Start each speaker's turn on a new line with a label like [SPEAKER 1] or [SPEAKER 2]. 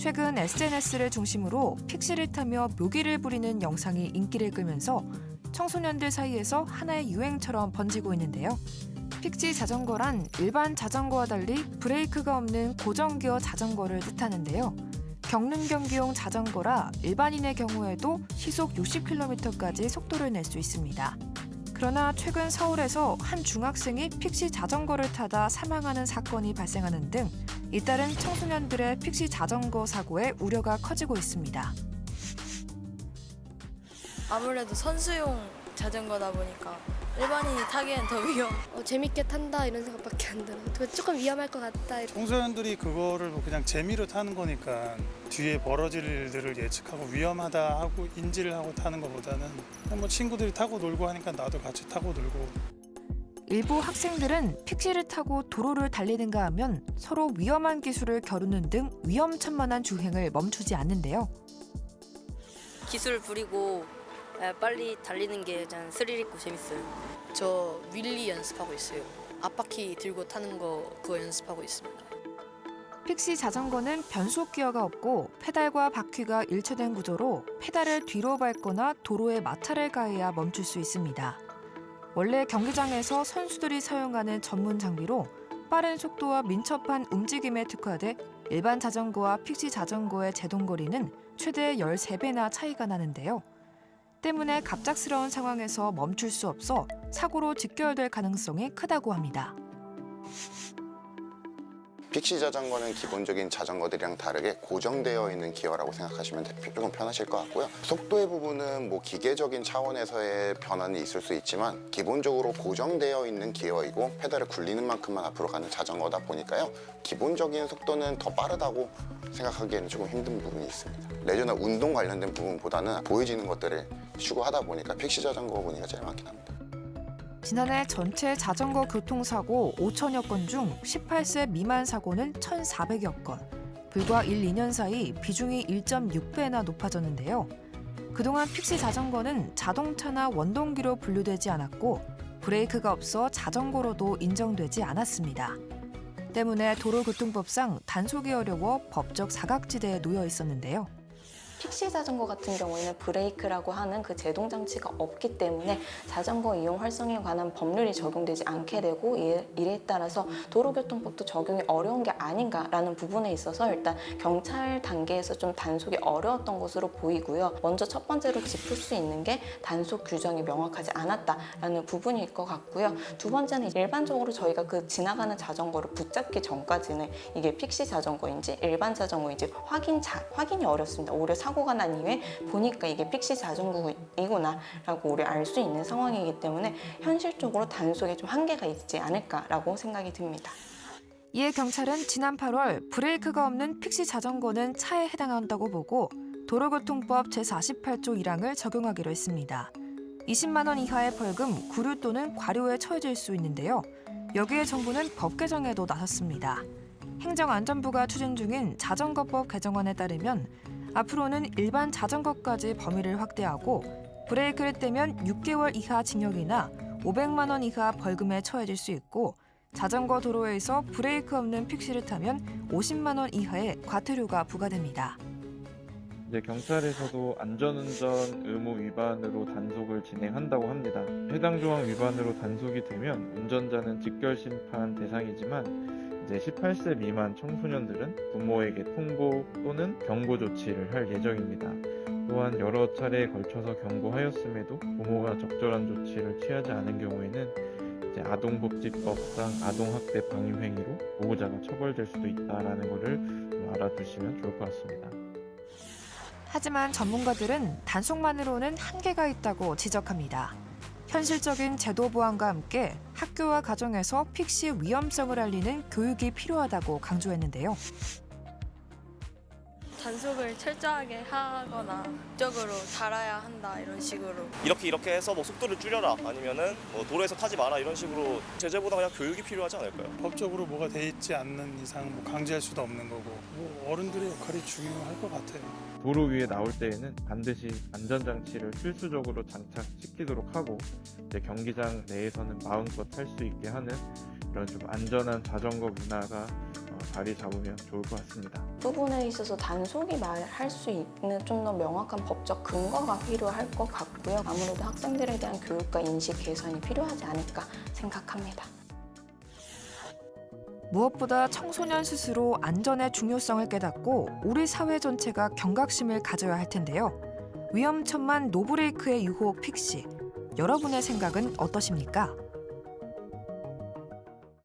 [SPEAKER 1] 최근 SNS를 중심으로 픽시를 타며 묘기를 부리는 영상이 인기를 끌면서 청소년들 사이에서 하나의 유행처럼 번지고 있는데요. 픽시 자전거란 일반 자전거와 달리 브레이크가 없는 고정기어 자전거를 뜻하는데요. 경륜 경기용 자전거라 일반인의 경우에도 시속 60km까지 속도를 낼 수 있습니다. 그러나 최근 서울에서 한 중학생이 픽시 자전거를 타다 사망하는 사건이 발생하는 등 잇따른 청소년들의 픽시 자전거 사고에 우려가 커지고 있습니다.
[SPEAKER 2] 아무래도 선수용 자전거다 보니까 일반인이 타기엔 더
[SPEAKER 3] 재밌게 탄다 이런 생각밖에 안 들어요. 조금 위험할 것 같다.
[SPEAKER 4] 청소년들이 그거를 뭐 그냥 재미로 타는 거니까 뒤에 벌어질 일들을 예측하고 위험하다 하고 인지를 하고 타는 것보다는 그냥 뭐 친구들이 타고 놀고 하니까 나도 같이 타고 놀고.
[SPEAKER 1] 일부 학생들은 픽시를 타고 도로를 달리는가 하면 서로 위험한 기술을 겨루는 등 위험천만한 주행을 멈추지 않는데요.
[SPEAKER 5] 기술 부리고 빨리 달리는 게 전 스릴 있고 재밌어요.
[SPEAKER 6] 저 윌리 연습하고 있어요. 앞바퀴 들고 타는 거 그거 연습하고 있습니다.
[SPEAKER 1] 픽시 자전거는 변속 기어가 없고 페달과 바퀴가 일체된 구조로 페달을 뒤로 밟거나 도로에 마찰을 가해야 멈출 수 있습니다. 원래 경기장에서 선수들이 사용하는 전문 장비로 빠른 속도와 민첩한 움직임에 특화돼 일반 자전거와 픽시 자전거의 제동거리는 최대 13배나 차이가 나는데요. 때문에 갑작스러운 상황에서 멈출 수 없어 사고로 직결될 가능성이 크다고 합니다.
[SPEAKER 7] 픽시 자전거는 기본적인 자전거들이랑 다르게 고정되어 있는 기어라고 생각하시면 조금 편하실 것 같고요. 속도의 부분은 뭐 기계적인 차원에서의 변화는 있을 수 있지만 기본적으로 고정되어 있는 기어이고 페달을 굴리는 만큼만 앞으로 가는 자전거다 보니까요. 기본적인 속도는 더 빠르다고 생각하기에는 조금 힘든 부분이 있습니다. 레저나 운동 관련된 부분보다는 보여지는 것들을 추구하다 보니까 픽시 자전거 분위기가 제일 많긴 합니다.
[SPEAKER 1] 지난해 전체 자전거 교통사고 5천여 건 중 18세 미만 사고는 1,400여 건. 불과 1, 2년 사이 비중이 1.6배나 높아졌는데요. 그동안 픽시 자전거는 자동차나 원동기로 분류되지 않았고 브레이크가 없어 자전거로도 인정되지 않았습니다. 때문에 도로교통법상 단속이 어려워 법적 사각지대에 놓여 있었는데요.
[SPEAKER 8] 픽시 자전거 같은 경우에는 브레이크라고 하는 그 제동 장치가 없기 때문에 자전거 이용 활성에 관한 법률이 적용되지 않게 되고 이에 따라서 도로교통법도 적용이 어려운 게 아닌가라는 부분에 있어서 일단 경찰 단계에서 좀 단속이 어려웠던 것으로 보이고요. 먼저 첫 번째로 짚을 수 있는 게 단속 규정이 명확하지 않았다라는 부분일 것 같고요. 두 번째는 일반적으로 저희가 그 지나가는 자전거를 붙잡기 전까지는 이게 픽시 자전거인지 일반 자전거인지 확인이 어렵습니다. 오히려 사고가 난 이후에 보니까 이게 픽시 자전거이구나 라고 우리 알 수 있는 상황이기 때문에 현실적으로 단속에 좀 한계가 있지 않을까라고 생각이 듭니다.
[SPEAKER 1] 이에 경찰은 지난 8월 브레이크가 없는 픽시 자전거는 차에 해당한다고 보고 도로교통법 제48조 1항을 적용하기로 했습니다. 20만 원 이하의 벌금, 구류 또는 과료에 처해질 수 있는데요. 여기에 정부는 법 개정에도 나섰습니다. 행정안전부가 추진 중인 자전거법 개정안에 따르면 앞으로는 일반 자전거까지 범위를 확대하고 브레이크를 떼면 6개월 이하 징역이나 500만 원 이하 벌금에 처해질 수 있고 자전거 도로에서 브레이크 없는 픽시를 타면 50만 원 이하의 과태료가 부과됩니다.
[SPEAKER 9] 이제 경찰에서도 안전운전 의무 위반으로 단속을 진행한다고 합니다. 해당 조항 위반으로 단속이 되면 운전자는 직결심판 대상이지만 이제 18세 미만 청소년들은 부모에게 통보 또는 경고 조치를 할 예정입니다. 또한 여러 차례에 걸쳐서 경고하였음에도 부모가 적절한 조치를 취하지 않은 경우에는 이제 아동복지법상 아동학대 방임 행위로 보호자가 처벌될 수도 있다라는 것을 좀 알아두시면 좋을 것 같습니다.
[SPEAKER 1] 하지만 전문가들은 단속만으로는 한계가 있다고 지적합니다. 현실적인 제도 보완과 함께 학교와 가정에서 픽시 위험성을 알리는 교육이 필요하다고 강조했는데요.
[SPEAKER 2] 단속을 철저하게 하거나 법적으로 달아야 한다 이런 식으로.
[SPEAKER 10] 이렇게 해서 뭐 속도를 줄여라 아니면은 뭐 도로에서 타지 마라 이런 식으로 제재보다 그냥 교육이 필요하지 않을까요?
[SPEAKER 4] 법적으로 뭐가 돼 있지 않는 이상 뭐 강제할 수도 없는 거고 뭐 어른들의 역할이 중요할 것 같아요.
[SPEAKER 9] 도로 위에 나올 때에는 반드시 안전장치를 필수적으로 장착시키도록 하고 이제 경기장 내에서는 마음껏 탈 수 있게 하는 이런 좀 안전한 자전거 문화가 자리 잡으면 좋을 것 같습니다.
[SPEAKER 8] 부분에 있어서 단속이 말할 수 있는 좀 더 명확한 법적 근거가 필요할 것 같고요. 아무래도 학생들에 대한 교육과 인식 개선이 필요하지 않을까 생각합니다.
[SPEAKER 1] 무엇보다 청소년 스스로 안전의 중요성을 깨닫고 우리 사회 전체가 경각심을 가져야 할 텐데요. 위험천만 노브레이크의 유혹 픽시. 여러분의 생각은 어떠십니까?